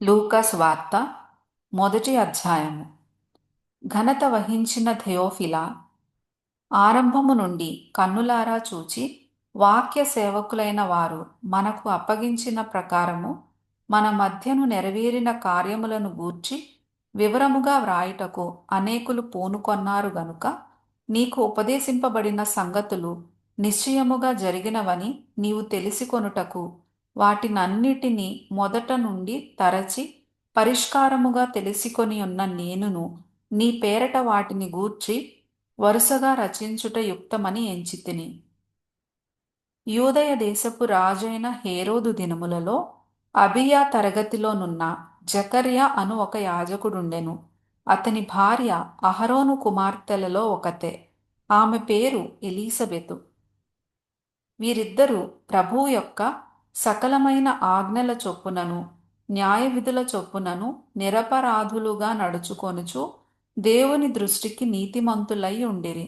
లూకాస్ వార్త మొదటి అధ్యాయము. ఘనత వహించిన థెయోఫిలా, ఆరంభము నుండి కన్నులారా చూచి వాక్య సేవకులైన వారు మనకు అప్పగించిన ప్రకారము మన మధ్యను నెరవేరిన కార్యములను గూర్చి వివరముగా వ్రాయుటకు అనేకులు పూనుకొన్నారు గనుక నీకు ఉపదేశింపబడిన సంగతులు నిశ్చయముగా జరిగినవని నీవు తెలిసికొనుటకు వాటినన్నిటినీ మొదట నుండి తరచి పరిష్కారముగా తెలిసికొని ఉన్న నేనును నీ పేరట వాటిని గూర్చి వరుసగా రచించుట యుక్తమని ఎంచితిని. యూదయ దేశపు రాజైన హేరోదు దినములలో అబియా తరగతిలోనున్న జకర్యా అను ఒక యాజకుడుండెను. అతని భార్య అహరోను కుమార్తెలలో ఒకతే. ఆమె పేరు ఎలీసబెతు. వీరిద్దరూ ప్రభువు యొక్క సకలమైన ఆజ్ఞల చొప్పునను న్యాయవిధుల చొప్పునను నిరపరాధులుగా నడుచుకొనుచు దేవుని దృష్టికి నీతిమంతులై ఉండిరి.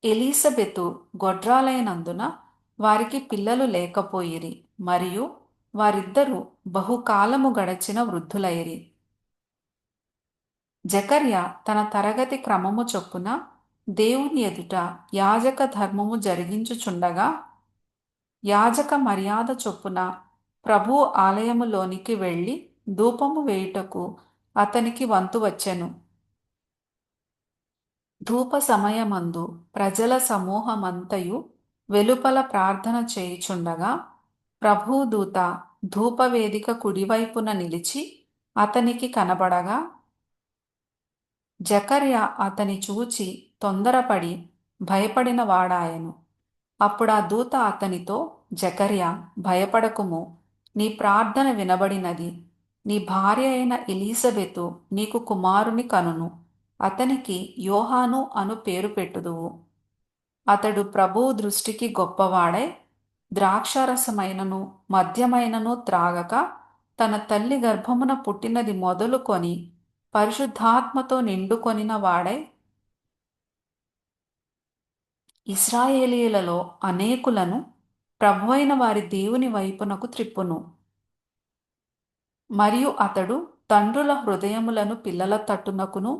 ఎలీసబెతు గొడ్రాలైనందున వారికి పిల్లలు లేకపోయిరి, మరియు వారిద్దరూ బహుకాలము గడచిన వృద్ధులైరి. జకర్యా తన తరగతి క్రమము చొప్పున దేవుని ఎదుట యాజక ధర్మము జరిగించుచుండగా యాజక మర్యాద చొప్పున ప్రభు ఆలయములోనికి వెళ్ళి ధూపము వేయుటకు అతనికి వంతు వచ్చెను. ధూప సమయమందు ప్రజల సమూహమంతయు వెలుపల ప్రార్థన చేయుచుండగా ప్రభుదూత ధూపవేదిక కుడివైపున నిలిచి అతనికి కనబడగా జకర్యా అతని చూచి తొందరపడి భయపడిన వాడాయెను. అప్పుడా దూత అతనితో, జకర్యా, భయపడకుము, నీ ప్రార్థన వినబడినది. నీ భార్య అయిన ఎలీసబెతు నీకు కుమారుని కనును. అతనికి యోహాను అను పేరు పెట్టుదువు. అతడు ప్రభువు దృష్టికి గొప్పవాడై ద్రాక్షారసమైనను మద్యమైనను త్రాగక తన తల్లి గర్భమున పుట్టినది మొదలుకొని పరిశుద్ధాత్మతో నిండుకొనిన వాడై ఇశ్రాయేలీయులలో అనేకులను ప్రభువైన వారి దేవుని వైపునకు త్రిప్పును. మరియు అతడు తండ్రుల హృదయములను పిల్లల తట్టునకును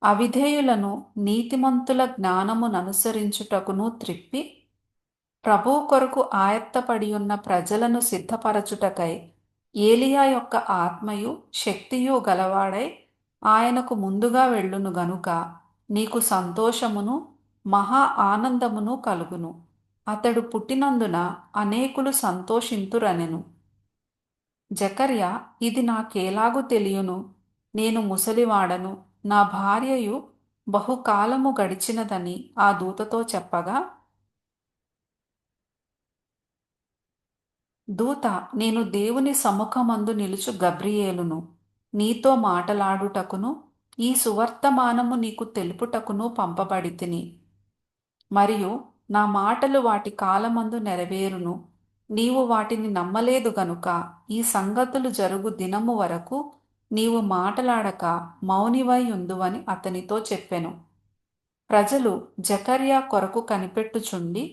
అవిధేయులను నీతిమంతుల జ్ఞానముననుసరించుటకును త్రిప్పి ప్రభువు కొరకు ఆయత్తపడియున్న ప్రజలను సిద్ధపరచుటకై ఏలియా యొక్క ఆత్మయు శక్తియు గలవాడై ఆయనకు ముందుగా వెళ్ళును గనుక నీకు సంతోషమును మహా ఆనందమును కలుగును. అతడు పుట్టినందున అనేకులు సంతోషింతురనెను. జకర్యా, ఇది నాకేలాగు తెలియను? నేను ముసలివాడను, నా భార్యయు బహుకాలము గడిచినదని ఆ దూతతో చెప్పగా దూత, నేను దేవుని సముఖమందు నిలుచు గబ్రియేలును, నీతో మాటలాడుటకును ఈ సువర్తమానము నీకు తెలుపుటకును పంపబడితిని. మరియు నా మాటలు వాటి కాలమందు నెరవేరును. నీవు వాటిని నమ్మలేదు గనుక ఈ సంగతులు జరుగు దినము వరకు నీవు మాటలాడక మౌనివై ఉందువని అతనితో చెప్పెను. ప్రజలు జకర్యా కొరకు కనిపెట్టుచుండి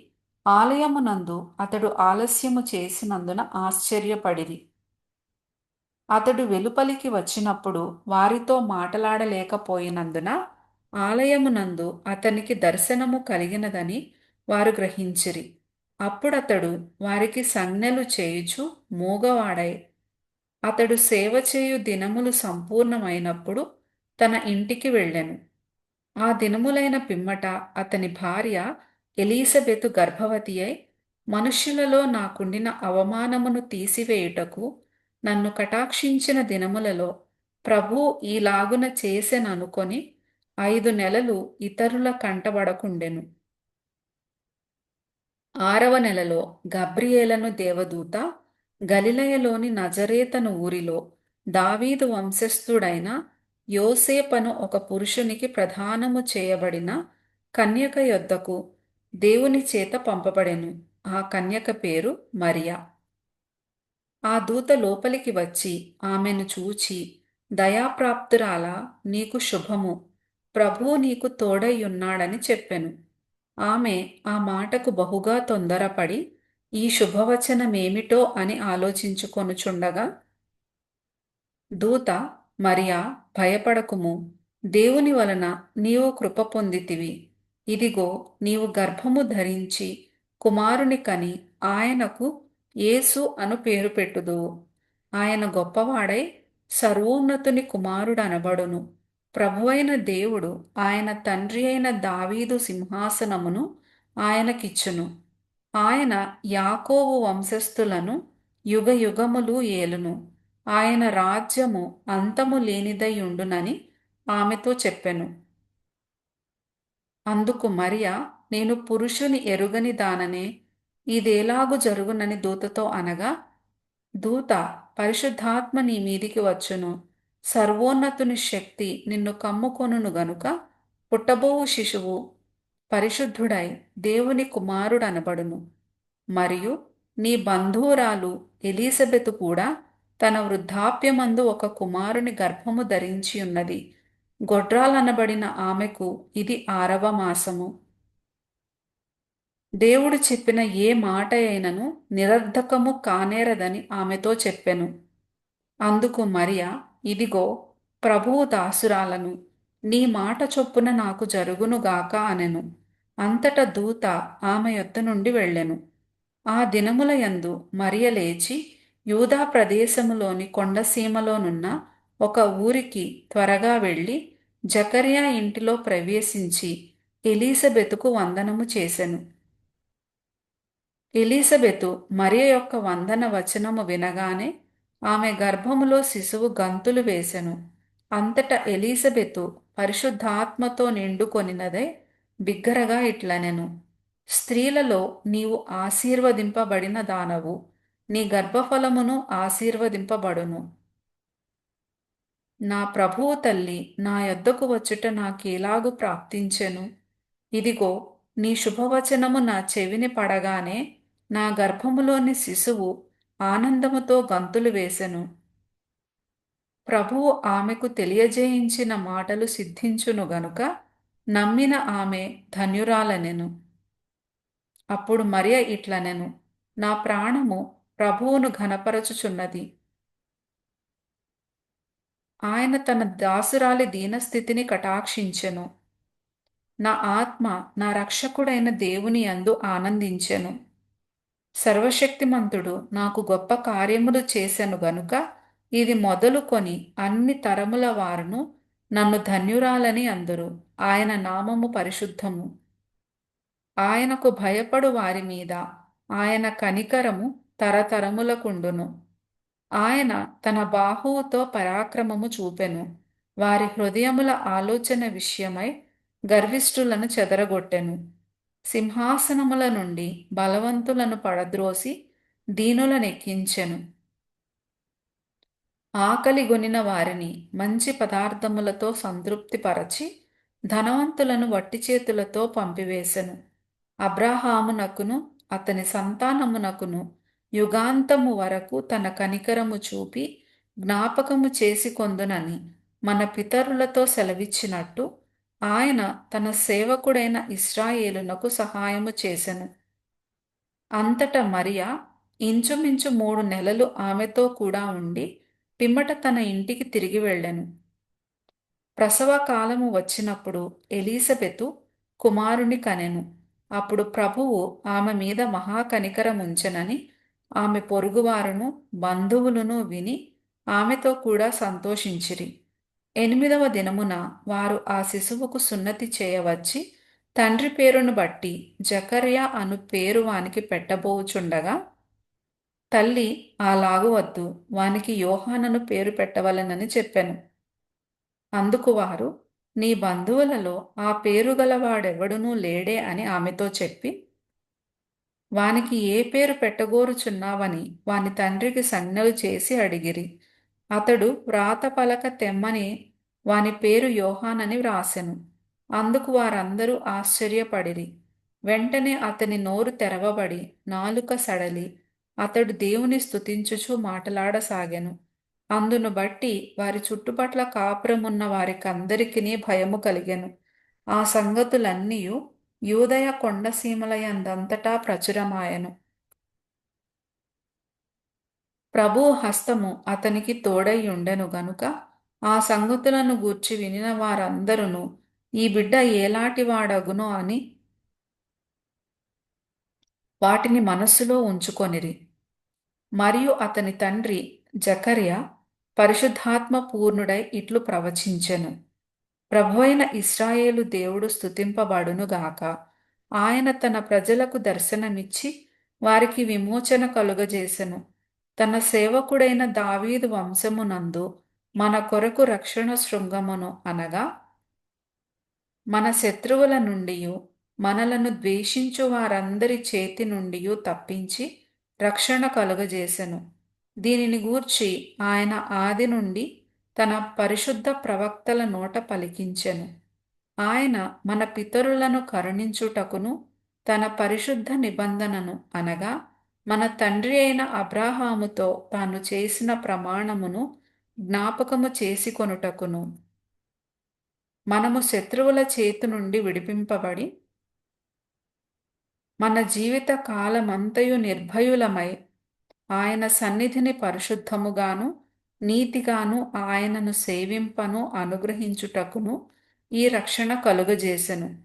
ఆలయమునందు అతడు ఆలస్యము చేసినందున ఆశ్చర్యపడిరి. అతడు వెలుపలికి వచ్చినప్పుడు వారితో మాటలాడలేకపోయినందున ఆలయమునందు అతనికి దర్శనము కలిగినదని వారు గ్రహించిరి. అప్పుడతడు వారికి సంజ్ఞలు చేయుచు మూగవాడై అతడు సేవ చేయు దినములు సంపూర్ణమైనప్పుడు తన ఇంటికి వెళ్ళెను. ఆ దినములైన పిమ్మట అతని భార్య ఎలీసబెతు గర్భవతి అయి, మనుష్యులలో నాకుండిన అవమానమును తీసివేయుటకు నన్ను కటాక్షించిన దినములలో ప్రభువు ఈలాగున చేసెననుకొని 5 నెలలు ఇతరుల కంటబడకుండెను. 6వ నెలలో గబ్రియేలను దేవదూత గలిలయలోని నజరేతను ఊరిలో దావీదు వంశస్థుడైన యోసేపను ఒక పురుషునికి ప్రదానము చేయబడిన కన్యక యొద్దకు దేవుని చేత పంపబడెను. ఆ కన్యక పేరు మరియా. ఆ దూత లోపలికి వచ్చి ఆమెను చూచి, దయాప్రాప్తురాలా, నీకు శుభము, ప్రభువు నీకు తోడైయున్నాడని చెప్పెను. ఆమె ఆ మాటకు బహుగా తొందరపడి ఈ శుభవచనమేమిటో అని ఆలోచించుకొనుచుండగా దూత మరియా భయపడకుము, దేవుని వలన నీవు కృప పొందితివి. ఇదిగో నీవు గర్భము ధరించి కుమారుని కని ఆయనకు యేసు అను పేరు పెట్టుదువు. ఆయన గొప్పవాడై సర్వోన్నతుని కుమారుడనబడును. ప్రభువైన దేవుడు ఆయన తండ్రి అయిన దావీదు సింహాసనమును ఆయనకిచ్చును. ఆయన యాకోబు వంశస్థులను యుగయుగములు ఏలును. ఆయన రాజ్యము అంతము లేనిదైయుండునని ఆమెతో చెప్పెను. అందుకు మరియ, నేను పురుషుని ఎరుగని దాననే, ఇదేలాగు జరుగునని దూతతో అనగా, దూత, పరిశుద్ధాత్మ నీ మీదికి వచ్చును, సర్వోన్నతుని శక్తి నిన్ను కమ్ముకొనును గనుక పుట్టబోవు శిశువు పరిశుద్ధుడై దేవుని కుమారుడనబడును. మరియు నీ బంధువురాలు ఎలీసబెతు కూడా తన వృద్ధాప్యమందు ఒక కుమారుని గర్భము ధరించి ఉన్నది. గొడ్రాలనబడిన ఆమెకు ఇది 6వ మాసము. దేవుడు చెప్పిన ఏ మాట అయినను నిరర్ధకము కానేరదని ఆమెతో చెప్పెను. అందుకు మరియ, ఇదిగో ప్రభువు దాసురాలను, నీ మాట చొప్పున నాకు జరుగునుగాక అనెను. అంతట దూత ఆమె యొద్ద నుండి వెళ్ళెను. ఆ దినముల యందు మరియ లేచి యూదా ప్రదేశములోని కొండసీమలోనున్న ఒక ఊరికి త్వరగా వెళ్ళి జకర్యా ఇంటిలో ప్రవేశించి ఎలీసబెతుకు వందనము చేసెను. ఎలీసబెతు మరియ యొక్క వందన వచనము వినగానే ఆమె గర్భములో శిశువు గంతులు వేసెను. అంతట ఎలీసబెతు పరిశుద్ధాత్మతో నిండుకొనినదై బిగ్గరగా ఇట్లనెను, స్త్రీలలో నీవు ఆశీర్వదింపబడిన దానవు, నీ గర్భఫలమును ఆశీర్వదింపబడును. నా ప్రభువు తల్లి నా యొద్దకు వచ్చుట నాకేలాగు ప్రాప్తించెను? ఇదిగో నీ శుభవచనము నా చెవిని పడగానే నా గర్భములోని శిశువు ఆనందముతో గంతులు వేసెను. ప్రభువు ఆమెకు తెలియజేయించిన మాటలు సిద్ధించును గనుక నమ్మిన ఆమె ధన్యురాలనెను. అప్పుడు మరియ ఇట్లనెను, నా ప్రాణము ప్రభువును ఘనపరచుచున్నది. ఆయన తన దాసురాలి దీనస్థితిని కటాక్షించెను. నా ఆత్మ నా రక్షకుడైన దేవుని యందు ఆనందించెను. సర్వశక్తిమంతుడు నాకు గొప్ప కార్యములు చేసెను గనుక ఇది మొదలుకొని అన్ని తరముల వారును నన్ను ధన్యురాలని అందురు. ఆయన నామము పరిశుద్ధము. ఆయనకు భయపడు వారి మీద ఆయన కనికరము తరతరములకుండును. ఆయన తన బాహువుతో పరాక్రమము చూపెను. వారి హృదయముల ఆలోచన విషయమై గర్విష్ఠులను చెదరగొట్టెను. సింహాసనముల నుండి బలవంతులను పడద్రోసి దీనులనెక్కించెను. ఆకలిగొనిన వారిని మంచి పదార్థములతో సంతృప్తిపరచి ధనవంతులను వట్టి చేతులతో పంపివేశెను. అబ్రాహామునకును అతని సంతానమునకును యుగాంతము వరకు తన కనికరము చూపి జ్ఞాపకము చేసుకొందునని మన పితరులతో సెలవిచ్చినట్టు ఆయన తన సేవకుడైన ఇశ్రాయేలునకు సహాయము చేసెను. అంతట మరియ ఇంచుమించు 3 నెలలు ఆమెతో కూడా ఉండి పిమ్మట తన ఇంటికి తిరిగి వెళ్ళెను. ప్రసవ కాలము వచ్చినప్పుడు ఎలీసబెతు కుమారుని కనెను. అప్పుడు ప్రభువు ఆమె మీద మహాకనికరముంచెనని ఆమె పొరుగువారును బంధువులను విని ఆమెతో కూడా సంతోషించిరి. 8వ దినమున వారు ఆ శిశువుకు సున్నతి చేయవచ్చి తండ్రి పేరును బట్టి జకర్యా అను పేరు వానికి పెట్టబోచుండగా, తల్లి అలాగు వద్దు, వానికి యోహానను పేరు పెట్టవలెనని చెప్పెను. అందుకు వారు, నీ బంధువులలో ఆ పేరు గలవాడెవడునూ లేడే అని ఆమెతో చెప్పి, వానికి ఏ పేరు పెట్టగోరుచున్నావని వాని తండ్రికి సంజ్ఞలు చేసి అడిగిరి. అతడు వ్రాత పలక తెమ్మని వాని పేరు యోహానని వ్రాసెను. అందుకు వారందరూ ఆశ్చర్యపడిరి. వెంటనే అతని నోరు తెరవబడి నాలుక సడలి అతడు దేవుని స్తుతించుచు మాటలాడసాగెను. అందును బట్టి వారి చుట్టుపట్ల కాపురమున్న వారికందరికినీ భయము కలిగెను. ఆ సంగతులన్నీయు యూదయ కొండసీమలయందంతటా ప్రచురమాయెను. ప్రభువు హస్తము అతనికి తోడై ఉండెను గనుక ఆ సంగతులను గూర్చి వినిన వారందరును ఈ బిడ్డ ఏలాటి వాడగునో అని వాటిని మనస్సులో ఉంచుకొనిరి. మరియు అతని తండ్రి జకర్యా పరిశుద్ధాత్మ పూర్ణుడై ఇట్లు ప్రవచించెను. ప్రభువైన ఇశ్రాయేలు దేవుడు స్తుతింపబడునుగాక. ఆయన తన ప్రజలకు దర్శనమిచ్చి వారికి విమోచన కలుగజేసెను. తన సేవకుడైన దావీదు వంశమునందు మన కొరకు రక్షణ శృంగమును అనగా మన శత్రువుల నుండియు మనలను ద్వేషించు వారందరి చేతి నుండియు తప్పించి రక్షణ కలుగజేసెను. దీనిని గూర్చి ఆయన ఆది నుండి తన పరిశుద్ధ ప్రవక్తల నోట పలికించెను. ఆయన మన పితరులను కరుణించుటకును తన పరిశుద్ధ నిబంధనను అనగా మన తండ్రి అయిన అబ్రాహాముతో తాను చేసిన ప్రమాణమును జ్ఞాపకము చేసుకొనుటకును మనము శత్రువుల చేతి నుండి విడిపింపబడి మన జీవిత కాలమంతయు నిర్భయులమై ఆయన సన్నిధిని పరిశుద్ధముగాను నీతిగాను ఆయనను సేవింపను అనుగ్రహించుటకును ఈ రక్షణ కలుగజేసెను.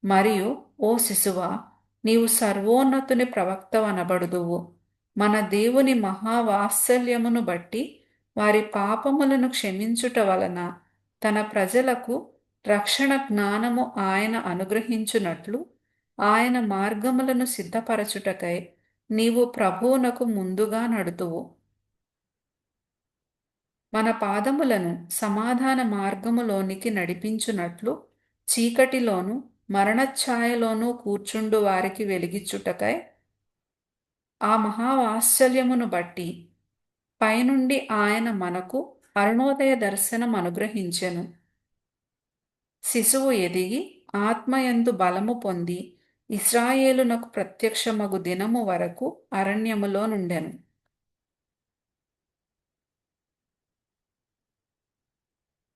మరియు ఓ శిశువా, నీవు సర్వోన్నతుని ప్రవక్తవనబడుదువు. మన దేవుని మహావాత్సల్యమును బట్టి వారి పాపములను క్షమించుట వలన తన ప్రజలకు రక్షణ జ్ఞానము ఆయన అనుగ్రహించునట్లు ఆయన మార్గములను సిద్ధపరచుటకై నీవు ప్రభువునకు ముందుగా నడుతువు. మన పాదములను సమాధాన మార్గములోనికి నడిపించునట్లు చీకటిలోను మరణఛాయలోనూ కూర్చుండు వారికి వెలిగిచ్చుటకై ఆ మహావాత్సల్యమును బట్టి పైనుండి ఆయన మనకు అరుణోదయ దర్శనం అనుగ్రహించెను. శిశువు ఎదిగి ఆత్మయందు బలము పొంది ఇశ్రాయేలునకు ప్రత్యక్షమగు దినము వరకు అరణ్యములో నుండెను.